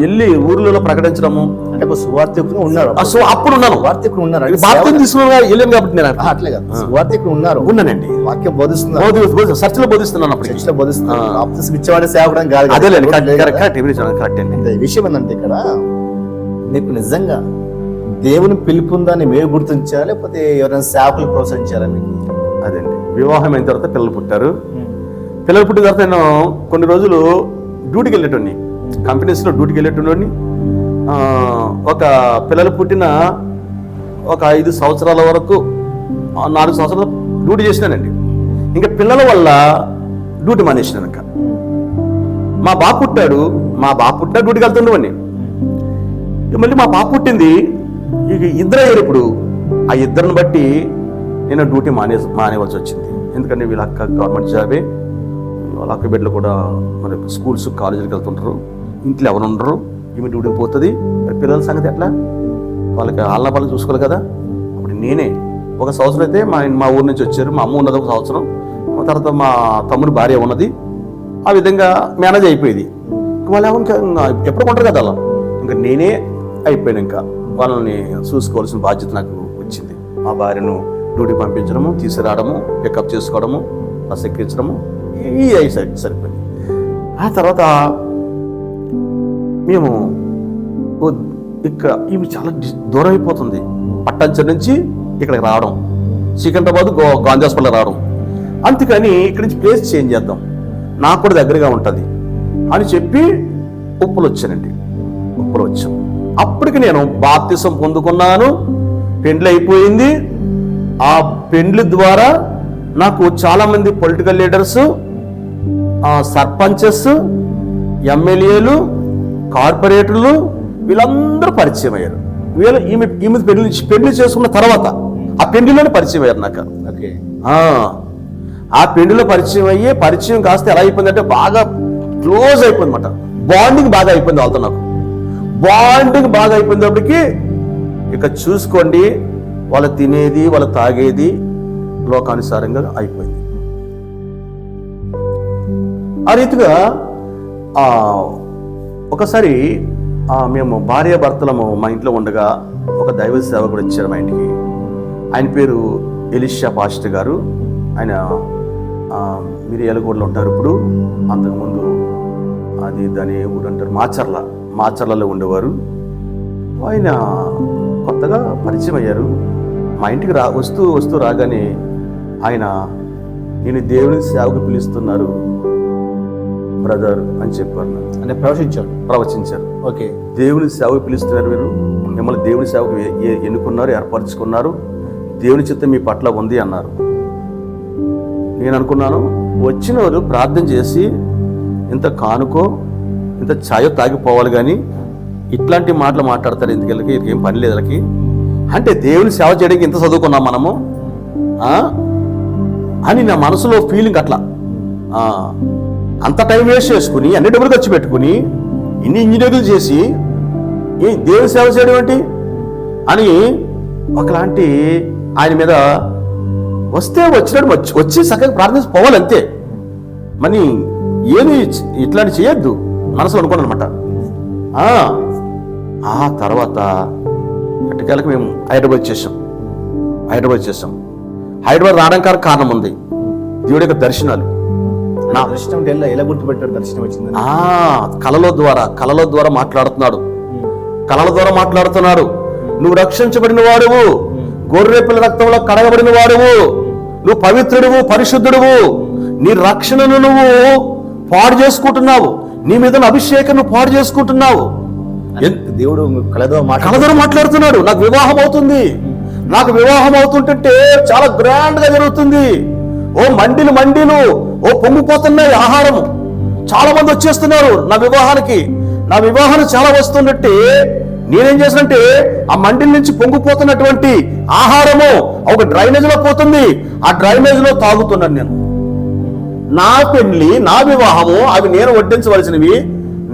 వెళ్ళి ఊర్లలో ప్రకటించడము. అంటే సువార్థికులు ఉన్నారు అప్పుడు ఉన్నాను. వార్తికులు ఉన్నారు, బాప్తిజం తీసుకుని వెళ్ళాను కాబట్టి నేను అట్లే కదా, సువార్థికులు ఉన్నారు, ఉన్నానండి. వాక్యం బోధిస్తున్నారు, చర్చలో బోధిస్తున్నాను. అప్పుడు చర్చలో బోధిస్తున్నారు. బాప్తిజం ఇచ్చేవాడే సేవకుడు కాదు. అదేలేండి, కరెక్ట్ అండి. ఈ విషయం ఏంటంటే ఇక్కడ మీకు నిజంగా దేవుని పిలుపుందని మీరు గుర్తించారా, లేకపోతే ఎవరైనా సేవకులు ప్రోత్సహించారా మీకు? అదండి, వివాహం అయిన తర్వాత పిల్లలు పుట్టారు. పిల్లలు పుట్టిన తర్వాత నేను కొన్ని రోజులు డ్యూటీకి వెళ్ళేటోని, కంపెనీస్లో డ్యూటీకి వెళ్ళేటోని. ఒక పిల్లలు పుట్టిన ఒక 5 సంవత్సరాల వరకు 4 సంవత్సరాలు డ్యూటీ చేసినానండి. ఇంకా పిల్లల వల్ల డ్యూటీ మానేసినాను. ఇంకా మా బాబు పుట్టాడు, డ్యూటీకి వెళ్తుండేవాడిని. మళ్ళీ మా బాబు పుట్టింది, ఇక ఇద్దరు అయ్యారు. ఇప్పుడు ఆ ఇద్దరిని బట్టి నేను డ్యూటీ మానేవలసి వచ్చింది. ఎందుకంటే వీళ్ళ అక్క గవర్నమెంట్ జాబే, వాళ్ళ అక్క బిడ్డలు కూడా మరి స్కూల్స్ కాలేజీలకు వెళ్తుంటారు, ఇంట్లో ఎవరు ఉండరు, ఈమె డ్యూటీకి పోతుంది. మరి పిల్లల సంగతి ఎట్లా? వాళ్ళకి ఆలన పాలన చూసుకోవాలి కదా. అప్పుడు నేనే ఒక సంవత్సరం అయితే మా ఊరు నుంచి వచ్చారు, మా అమ్మ ఉన్నది ఒక సంవత్సరం, తర్వాత మా తమ్ముడు భార్య ఉన్నది. ఆ విధంగా మేనేజ్ అయిపోయేది. వాళ్ళు ఇంకా ఎప్పుడు కొంటారు కదా అలా, ఇంకా నేనే అయిపోయాను. ఇంకా వాళ్ళని చూసుకోవాల్సిన బాధ్యత నాకు వచ్చింది. మా భార్యను డ్యూటీ పంపించడము, తీసుకురావడము, పికప్ చేసుకోవడము, బస్ ఎక్కించడము, ఇవి అయి సరిపోయింది. ఆ తర్వాత మేము ఇక్కడ ఇవి చాలా దూరం అయిపోతుంది. పట్టంచర్ నుంచి ఇక్కడికి రావడం, సికింద్రాబాద్ గాంధీ హాస్పిటల్ రావడం. అందుకని ఇక్కడి నుంచి ప్లేస్ చేంజ్ చేద్దాం, నాకు కూడా దగ్గరగా ఉంటుంది అని చెప్పి ఉప్పులు వచ్చానండి. ఉప్పులు వచ్చాం. అప్పటికి నేను బాప్తిసం పొందుకున్నాను, పెండ్లి అయిపోయింది. ఆ పెండ్లి ద్వారా నాకు చాలా మంది పొలిటికల్ లీడర్స్, సర్పంచెస్, ఎమ్మెల్యేలు, కార్పొరేటర్లు వీళ్ళందరూ పరిచయం అయ్యారు. ఈమె పెళ్లి చేసుకున్న తర్వాత ఆ పెళ్లిలోనే పరిచయం అయ్యారు నాకు. ఆ పెళ్లిలో పరిచయం కాస్త ఎలా అయిపోయిందంటే బాగా క్లోజ్ అయిపోయింది అనమాట. బాండింగ్ బాగా అయిపోయింది వాళ్ళతో నాకు. బాండింగ్ బాగా అయిపోయినప్పటికీ ఇక చూసుకోండి, వాళ్ళు తినేది, వాళ్ళు తాగేది లోకానుసారంగా అయిపోయింది. ఆ రీతిగా ఒకసారి మేము భార్యాభర్తలము మా ఇంట్లో ఉండగా ఒక దైవ సేవకుడు వచ్చారు మా ఇంటికి. ఆయన పేరు ఎలిషా పాస్టర్ గారు. ఆయన మీరు ఎలగూడలో ఉంటారు ఇప్పుడు, అంతకుముందు దాని ఊరు అంటారు మాచర్లలో ఉండేవారు. ఆయన కొత్తగా పరిచయం అయ్యారు. మా ఇంటికి వస్తూ రాగానే ఆయన, నేను దేవుని సేవకు పిలుస్తున్నారు బ్రదర్ అని చెప్పారు. అంటే ప్రవచించారు. ఓకే, దేవుని సేవకు పిలుస్తున్నారు, మీరు మిమ్మల్ని దేవుని సేవకు ఎన్నుకున్నారు, ఏర్పరచుకున్నారు, దేవుని చిత్తం మీ పట్ల ఉంది అన్నారు. నేను అనుకున్నాను, వచ్చిన వారు ప్రార్థన చేసి ఇంత కానుకో, ఇంత ఛాయో తాగిపోవాలి, కానీ ఇట్లాంటి మాటలు మాట్లాడతారు ఎందుకు, ఏం పని లేదు వాళ్ళకి అంటే దేవుని సేవ చేయడానికి ఇంత చదువుకున్నాం మనము అని నా మనసులో ఫీలింగ్. అట్లా అంత టైం వేస్ట్ చేసుకుని, అన్ని డబ్బులు ఖర్చు పెట్టుకుని, ఇన్ని ఇంజనీర్లు చేసి దేవుని సేవ చేయడం ఏంటి అని ఒకలాంటి ఆయన మీద వచ్చినట్టు వచ్చి చక్కగా ప్రార్థించి పోవాలి అంతే. మరి ఏమి ఇట్లాంటి చేయొద్దు మనసులో అనుకోండి అనమాట. ఆ తర్వాత ఎట్టకేలకు మేము హైదరాబాద్ చేసాం. హైదరాబాద్ రావడానికి కారణం ఉంది, దేవుడి యొక్క దర్శనాలు. నా దర్శనం ఎలా గుర్తుపెట్టాడు? దర్శనం వచ్చింది కళల ద్వారా మాట్లాడుతున్నాడు. నువ్వు రక్షించబడిన వాడువు, గొర్రెపిల్ల రక్తంలో కడగబడిన వాడువు, నువ్వు పవిత్రుడువు, పరిశుద్ధుడువు, నీ రక్షణను నువ్వు పాడు చేసుకుంటున్నావు, నీ మీద అభిషేకం నువ్వు పాడు చేసుకుంటున్నావు. దేవుడు కళతో మాట్లాడుతున్నాడు. నాకు వివాహం అవుతుంటే చాలా గ్రాండ్ గా జరుగుతుంది. ఓ మండిలు ఓ పొంగిపోతున్నాయి ఆహారము, చాలా మంది వచ్చేస్తున్నారు నా వివాహానికి చాలా వస్తున్నట్టే. నేనేం చేసినంటే ఆ మండిల నుంచి పొంగిపోతున్నటువంటి ఆహారము ఒక డ్రైనేజ్ లో పోతుంది, ఆ డ్రైనేజ్ లో తాగుతున్నాను నేను. నా పెళ్లి, నా వివాహము అవి నేను వడ్డించవలసినవి,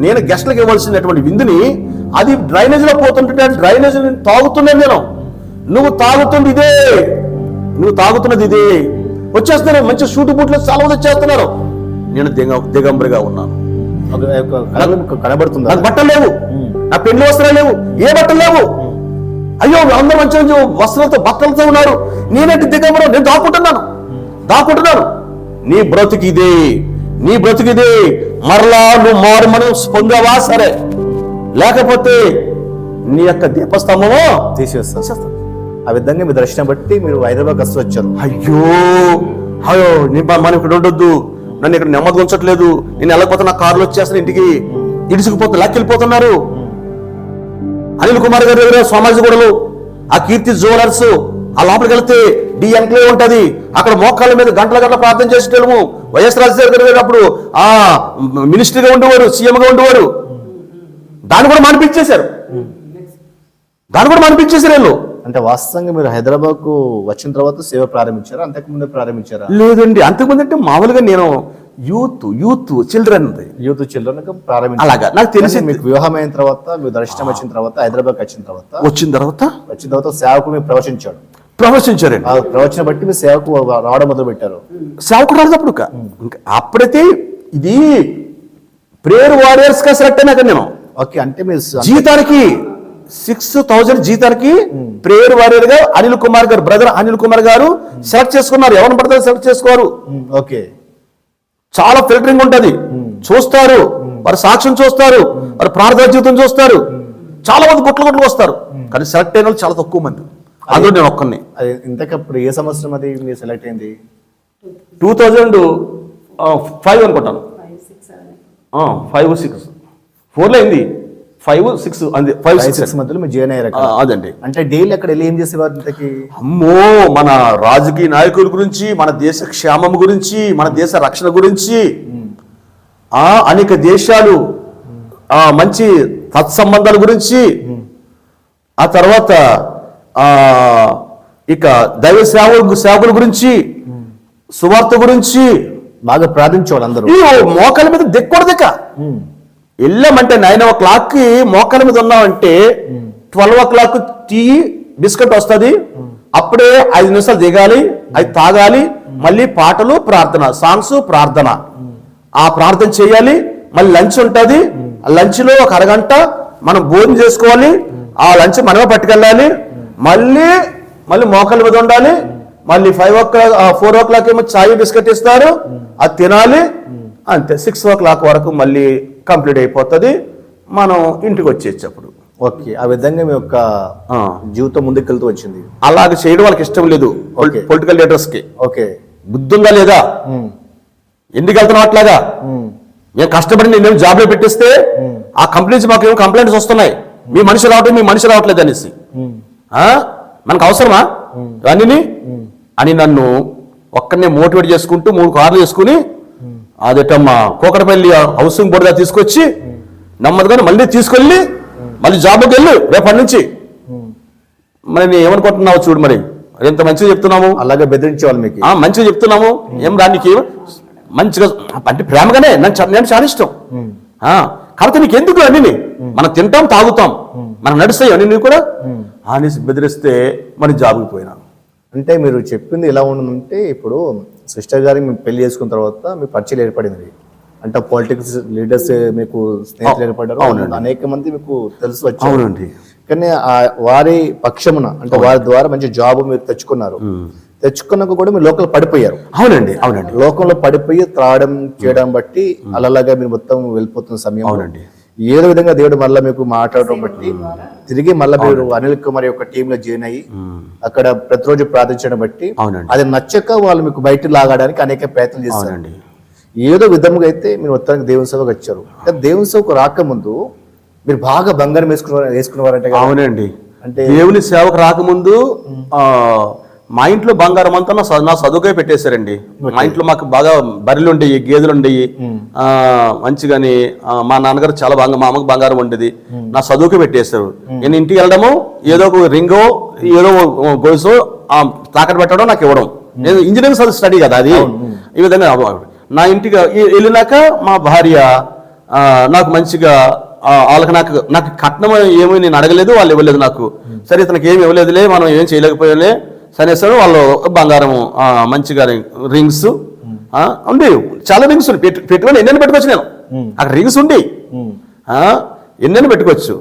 నేను గెస్ట్లకు ఇవ్వాల్సినటువంటి విందుని అది డ్రైనేజ్ లో పోతుంటే డ్రైనేజ్ తాగుతున్నాను నేను. నువ్వు తాగుతున్నది ఇదే. వచ్చేస్తున్నారు మంచి షూటు బూట్లు చాలా మంది వచ్చేస్తున్నారు. నేను దిగంబరిగా ఉన్నాను. కనబడుతుంది. నాకు బట్టలు లేవు, నా పెళ్లి వస్త్రాలు లేవు, ఏ బట్టలు లేవు. అయ్యో అందరూ మంచి వస్త్రాలతో బట్టలతో ఉన్నారు, నేనేంటి దిగంబరం? నేను దాక్కుంటున్నాను. నీ బ్రతుకిదే. మరలా నువ్వు మారు మనం పొందావా సరే, లేకపోతే నీ యొక్క దీపస్తంభము తీసేస్తాను. ఆ విధంగా మీ దర్శనం బట్టి మీరు హైదరాబాద్ వస్తూ వచ్చారు. అయ్యో మనం ఇక్కడ ఉండొద్దు, నన్ను ఇక్కడ నెమ్మది ఉంచట్లేదు, నేను వెళ్ళకపోతే నా కార్లు వచ్చేస్తాను, ఇంటికి లాక్కెళ్ళిపోతున్నారు. అనిల్ కుమార్ గారి దగ్గర సోమాజిగూడలు, ఆ కీర్తి జ్యువెలర్స్ ఆ లోపలికి వెళ్తే డి ఎన్క్లేవ్ ఉంటది, అక్కడ మోకాళ్ళ మీద గంటల గంటల ప్రార్థన చేసేటోళ్ళము. వైఎస్ రాజశేఖర గారు అప్పుడు ఆ మినిస్టర్గా ఉండేవారు, సీఎంగా ఉండేవారు. దాన్ని కూడా మానిపించేశారు వీళ్ళు. అంటే వాస్తవంగా మీరు హైదరాబాద్ కు వచ్చిన తర్వాత సేవ ప్రారంభించారా, అంతకుముందే ప్రారంభించారా? లేదండి, అంతకుముందు అంటే మామూలుగా నేను యూత్ చిల్డ్రన్ ప్రారంభించారు. అలాగా నాకు తెలిసి మీకు వివాహం అయిన తర్వాత, మీరు దర్శనం వచ్చిన తర్వాత, హైదరాబాద్ వచ్చిన తర్వాత సేవకు మీరు ప్రవచించారండి. ఆ ప్రవచన బట్టి మీరు సేవకు రావడం మొదలు పెట్టారు. సేవకు రాదు అప్పుడైతే ఇది ప్రేయర్ వారియర్స్ గా సెలెక్ట్ అయినా నేను. ఓకే, అంటే మీరు జీతానికి 6,000 జీతానికి ప్రేయర్ వారియర్ గా అనిల్ కుమార్ గారు, బ్రదర్ అనిల్ కుమార్ గారు సెలెక్ట్ చేసుకున్నారు. ఎవరిని పడతారు సెలెక్ట్ చేసుకోరు. ఓకే, చాలా ఫిల్టరింగ్ ఉంటది, చూస్తారు, వారి సాక్ష్యం చూస్తారు, వారి ప్రార్థన జీవితం చూస్తారు. చాలా మంది గుట్లు వస్తారు, కానీ సెలెక్ట్ అయిన వాళ్ళు చాలా తక్కువ మంది. అందులో నేను ఒక్కడిని. ఇంతకప్పుడు ఏ సంవత్సరం అది మీరు సెలెక్ట్ అయింది? 2005 అనుకుంటాను. 5-6 అయింది. 5-6 అంది. 5-6 మధ్యలో మీరు జాయిన్ అయ్యారు. అదండి. అంటే డైలీ అక్కడ వెళ్ళి ఏం చేసేవారు? ఇంతకి అమ్మో, మన రాజకీయ నాయకుల గురించి, మన దేశ క్షేమం గురించి, మన దేశ రక్షణ గురించి, అనేక దేశాలు మంచి తత్సంబంధాల గురించి, ఆ తర్వాత ఇక దైవ సేవకుల గురించి, సువార్త గురించి బాగా ప్రార్థించేవాళ్ళు అందరూ. మోకాల మీద దిక్కూడదిక వెళ్ళామంటే 9 o'clock మోకాల మీద ఉన్నామంటే 12 o'clock టీ బిస్కెట్ వస్తుంది. అప్పుడే 5 నిమిషాలు దిగాలి, అది తాగాలి, మళ్ళీ పాటలు, ప్రార్థన, సాంగ్స్, ప్రార్థన, ఆ ప్రార్థన చేయాలి. మళ్ళీ లంచ్ ఉంటుంది. ఆ లంచ్ లో ఒక అరగంట మనం భోజనం చేసుకోవాలి. ఆ లంచ్ మనమే పట్టుకెళ్ళాలి. మళ్ళీ మోకాల మీద ఉండాలి. మళ్ళీ 4 o'clock ఏమో చాయ్ బిస్కెట్ ఇస్తారు, అది తినాలి. అంతే, 6 o'clock వరకు మళ్ళీ కంప్లీట్ అయిపోతుంది. మనం ఇంటికి వచ్చేసి అప్పుడు. ఓకే, ఆ విధంగా మీ యొక్క జీవితం ముందుకెళ్తూ వచ్చింది. అలాగ చేయడం వాళ్ళకి ఇష్టం లేదు పొలిటికల్ లీడర్స్ కి. ఓకే, బుద్ధి ఉందా లేదా? ఎందుకు వెళ్తున్నాం అట్లాగా? మేము కష్టపడి నేను జాబ్ లో పెట్టిస్తే ఆ కంపెనీస్ మాకు ఏమో కంప్లైంట్స్ వస్తున్నాయి, మీ మనిషి రావట్లేదు అనేసి. మనకు అవసరమా ఇవన్నీ అని నన్ను ఒక్కనే మోటివేట్ చేసుకుంటూ 3 కార్లు చేసుకుని అదేటమ్మా కోకటపల్లి హౌసింగ్ బోర్డు దగ్గర తీసుకొచ్చి నెమ్మదిగానే మళ్ళీ తీసుకెళ్ళి మళ్ళీ జాబ్కి వెళ్ళు రేపటి నుంచి. మరి నేను ఏమనుకుంటున్నావు చూడు, మరి ఎంత మంచిగా చెప్తున్నాము. అలాగే బెదిరించేవాళ్ళు మీకు? మంచిగా చెప్తున్నాము. ఏం దానికి మంచిగా అంటే ప్రేమగానే నేను చాలా ఇష్టం. కాబట్టి నీకు ఎందుకు అన్ని మనం తింటాం, తాగుతాం, మనం నడుస్తాయి అన్ని కూడా అనేసి బెదిరిస్తే మరి జాబ్కి పోయినా. అంటే మీరు చెప్పింది ఎలా ఉందంటే, ఇప్పుడు సిస్టర్ గారికి మేము పెళ్లి చేసుకున్న తర్వాత మీ పరిచయం ఏర్పడింది. అంటే పాలిటిక్స్ లీడర్స్ మీకు స్నేహితులు ఏర్పడ్డారు, అనేక మంది మీకు తెలుసు వచ్చారు. కానీ వారి పక్షమున అంటే వారి ద్వారా మంచి జాబ్ మీరు తెచ్చుకున్నాక కూడా మీరు లోకల్ పడిపోయారు. అవునండి. లోకంలో పడిపోయి త్రాగడం చేయడం బట్టి అలాగా మీరు మొత్తం వెళ్ళిపోతున్న సమయం. ఏదో విధంగా దేవుడు మళ్ళీ మీకు మాట్లాడడం బట్టి తిరిగి మళ్ళీ మీరు అనిల్ కుమార్ యొక్క టీమ్ లో జాయిన్ అయ్యి అక్కడ ప్రతిరోజు ప్రార్థించడం బట్టి అది నచ్చక వాళ్ళు మీకు బయట లాగడానికి అనేక ప్రయత్నం చేస్తారు. ఏదో విధంగా అయితే మీరు మొత్తానికి దేవుని సేవకు వచ్చారు. దేవుని సేవకు రాకముందు మీరు బాగా బంగారం వేసుకునేవారంటే? అవునండి. అంటే దేవుని సేవకు రాకముందు మా ఇంట్లో బంగారం అంతా నా చదువుకే పెట్టేశారండి. మా ఇంట్లో మాకు బాగా బర్రెలు ఉండేవి, గేదెలు ఉండేవి మంచిగాని. మా నాన్నగారు చాలా బాగా, మా అమ్మకు బంగారం ఉండేది. నా చదువుకే పెట్టేశారు. నేను ఇంటికి వెళ్ళడము, ఏదో ఒక రింగో ఏదో గొలుసో తాకట్టు పెట్టడం, నాకు ఇవ్వడం. నేను ఇంజనీరింగ్ స్టడీ కదా అది. ఈ విధంగా నా ఇంటికి వెళ్ళినాక మా భార్య నాకు మంచిగా వాళ్ళకి నాకు కట్నం ఏమీ నేను అడగలేదు, వాళ్ళు ఇవ్వలేదు నాకు. సరే ఇతనికి ఏమి ఇవ్వలేదులే, మనం ఏం చేయలేకపోయాలే సరేసారు. వాళ్ళు బంగారం మంచిగా రింగ్స్ ఉండేవి, చాలా రింగ్స్ పెట్టుకొని ఎన్నెన్ని పెట్టుకోవచ్చు. నేను అక్కడ రింగ్స్ ఉండి ఎన్నెన్ని పెట్టుకోవచ్చు.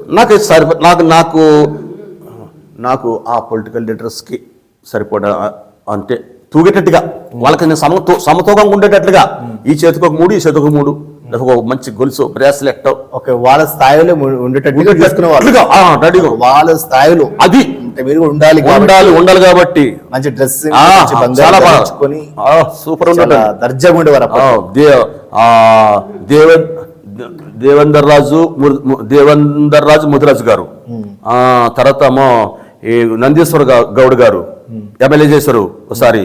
నాకు ఆ పొలిటికల్ లీడర్స్కి సరిపడా అంటే తూగేటట్టుగా వాళ్ళకి నేను సమతూకంగా ఉండేటట్లుగా ఈ చేతికి ఒక 3, ఈ చేతికి ఒక 3, ఒక మంచి గొలుసు, బ్రేస్లెట్ వాళ్ళ స్థాయిలో ఉండేటట్టుగా వాళ్ళ స్థాయిలో అది మీరు ఉండాలి కాబట్టి మంచి డ్రెస్ సూపర్ ఉండాలి, దర్జాగా ఉండేవారు. దేవేందర్ రాజు ముదిరాజు గారు, తర్వాత ఈ నందీశ్వర గౌడ్ గారు ఎమ్మెల్యే చేశారు ఒకసారి,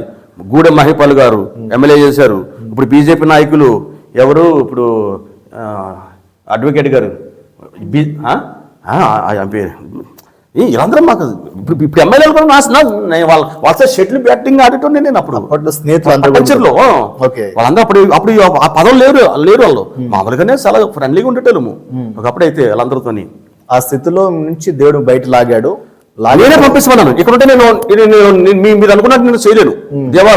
గూడెం మహిపాల్ గారు ఎమ్మెల్యే చేశారు. ఇప్పుడు బీజేపీ నాయకులు ఎవరు, ఇప్పుడు అడ్వకేట్ గారు వీళ్ళందరూ మాకు ఇప్పుడు ఎమ్మెల్యేలు కూడా వాళ్ళ షెటిల్ బ్యాటింగ్ ఆడేటోండి నేను అప్పుడు స్నేహితులు కల్చర్లో. ఓకే. వాళ్ళందరూ అప్పుడు ఆ పదం లేరు వాళ్ళు మామూలుగానే చాలా ఫ్రెండ్లీగా ఉండేటోళ్ళము ఒకప్పుడైతే వాళ్ళందరితోని. ఆ స్థితిలో నుంచి దేవుడు బయట లాగాడు. నేనే పంపిస్తున్నాను. ఇక్కడ ఉంటే నేను మీరు అనుకున్నట్టు నేను చేయలేను. దేవా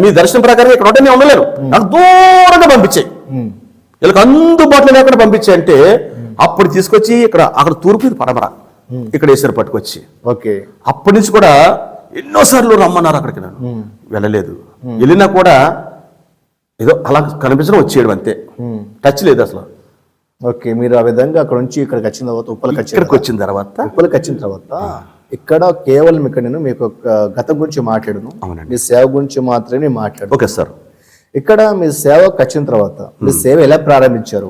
మీ దర్శనం ప్రకారం ఇక్కడ ఉంటే నేను ఉండలేను. నాకు దూరంగా పంపించాయి, వీళ్ళకి అందుబాటులో లేకుండా పంపించాయి. అంటే అప్పుడు తీసుకొచ్చి అక్కడ తూర్పు పడమర ఇక్కడ వేసారు పట్టుకొచ్చి. ఓకే. అప్పటి నుంచి కూడా ఎన్నోసార్లు రమ్మన్నారు అక్కడికి, నేను వెళ్ళలేదు. వెళ్ళినా కూడా ఏదో అలా కనిపించడం వచ్చేయడం అంతే, టచ్ లేదు అసలు. ఓకే. మీరు ఆ విధంగా అక్కడ నుంచి ఇక్కడికి వచ్చిన తర్వాత ఇక్కడికి వచ్చిన తర్వాత ఇక్కడ కేవలం ఇక్కడ నేను మీకు గతం గురించి మాట్లాడను, మీ సేవ గురించి మాత్రమే మాట్లాడు. Okay sir. ఇక్కడ మీ సేవకు వచ్చిన తర్వాత మీ సేవ ఎలా ప్రారంభించారు?